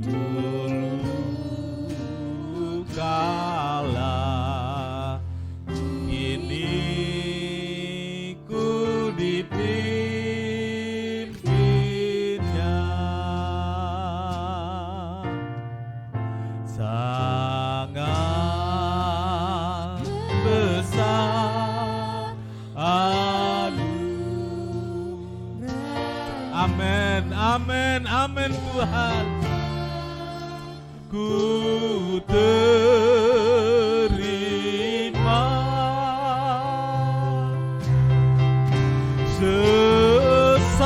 dulu kala, kini ku dipimpinnya. Sangat besar amin, amin, amin Tuhan. Ku terima sesat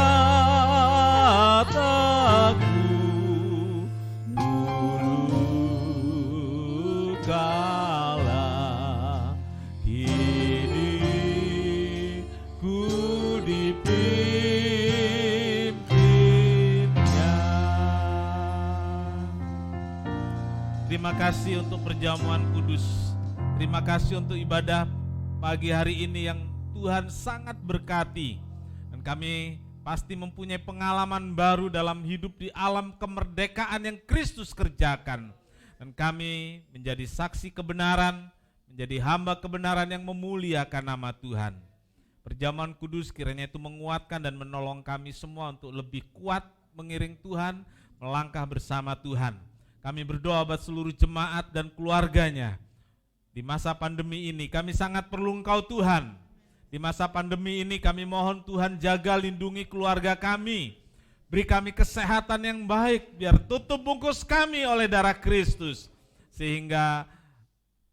aku dulu kala, kini ku dipimpinnya. Terima kasih untuk perjamuan kudus. Terima kasih untuk ibadah pagi hari ini yang Tuhan sangat berkati. Dan kami pasti mempunyai pengalaman baru dalam hidup di alam kemerdekaan yang Kristus kerjakan. Dan kami menjadi saksi kebenaran, menjadi hamba kebenaran yang memuliakan nama Tuhan. Perjamuan kudus kiranya itu menguatkan dan menolong kami semua untuk lebih kuat mengiring Tuhan, melangkah bersama Tuhan. Kami berdoa buat seluruh jemaat dan keluarganya. Di masa pandemi ini kami sangat perlu Engkau Tuhan. Di masa pandemi ini kami mohon Tuhan jaga lindungi keluarga kami. Beri kami kesehatan yang baik, biar tutup bungkus kami oleh darah Kristus. Sehingga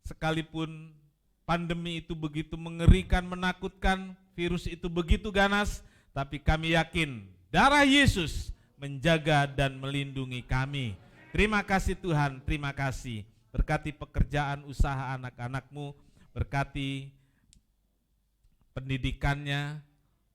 sekalipun pandemi itu begitu mengerikan, menakutkan, virus itu begitu ganas, tapi kami yakin darah Yesus menjaga dan melindungi kami. Terima kasih Tuhan, terima kasih. Berkati pekerjaan usaha anak-anak-Mu, berkati pendidikannya,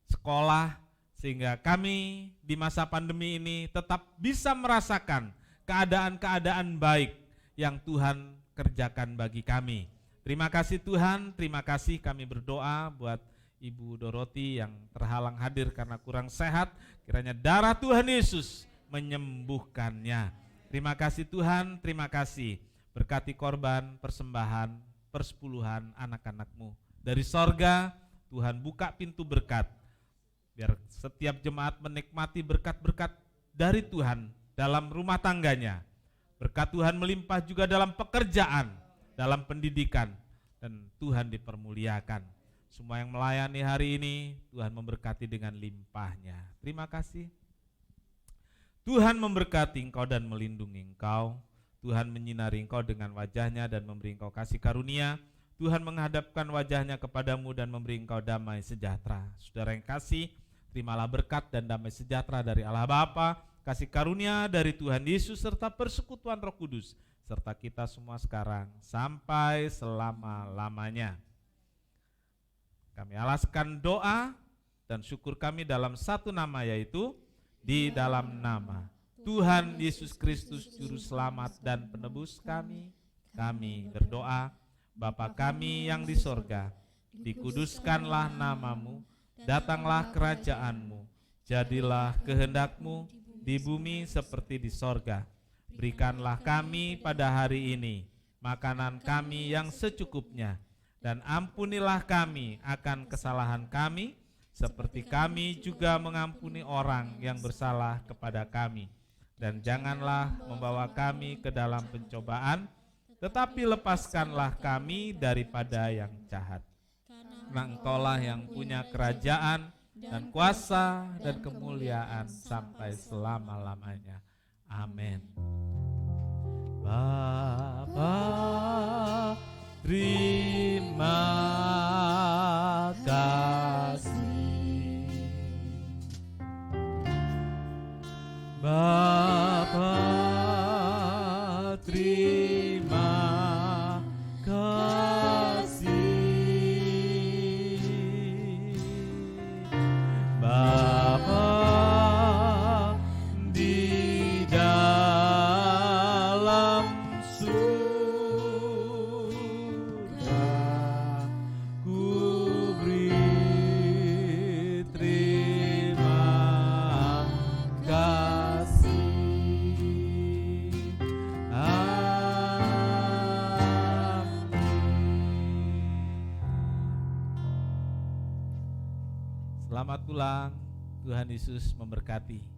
sekolah, sehingga kami di masa pandemi ini tetap bisa merasakan keadaan-keadaan baik yang Tuhan kerjakan bagi kami. Terima kasih Tuhan, terima kasih. Kami berdoa buat Ibu Doroti yang terhalang hadir karena kurang sehat, kiranya darah Tuhan Yesus menyembuhkannya. Terima kasih Tuhan, terima kasih. Berkati korban, persembahan, persepuluhan anak-anak-Mu. Dari sorga, Tuhan buka pintu berkat. Biar setiap jemaat menikmati berkat-berkat dari Tuhan dalam rumah tangganya. Berkat Tuhan melimpah juga dalam pekerjaan, dalam pendidikan. Dan Tuhan dipermuliakan. Semua yang melayani hari ini, Tuhan memberkati dengan limpahnya. Terima kasih. Tuhan memberkati engkau dan melindungi engkau. Tuhan menyinari engkau dengan wajahnya dan memberi engkau kasih karunia. Tuhan menghadapkan wajahnya kepadamu dan memberi engkau damai sejahtera. Saudara yang kasih, terimalah berkat dan damai sejahtera dari Allah Bapa, kasih karunia dari Tuhan Yesus serta persekutuan Roh Kudus serta kita semua sekarang sampai selama-lamanya. Kami alaskan doa dan syukur kami dalam satu nama, yaitu di dalam nama Tuhan Yesus Kristus Juru Selamat dan Penebus kami. Kami berdoa, Bapa kami yang di sorga, dikuduskanlah namamu, datanglah kerajaanmu, jadilah kehendak-Mu di bumi seperti di sorga. Berikanlah kami pada hari ini makanan kami yang secukupnya, dan ampunilah kami akan kesalahan kami, seperti kami juga mengampuni orang yang bersalah kepada kami. dan janganlah membawa kami ke dalam pencobaan, tetapi lepaskanlah kami daripada yang jahat. Karena Engkaulah yang punya kerajaan dan kuasa dan kemuliaan sampai selama-lamanya. Amin. Bapa, terima kasih. Bapa, terima kasih. Bapa di dalam surga, ku beri terima kasih. Selamat pulang, Tuhan Yesus memberkati.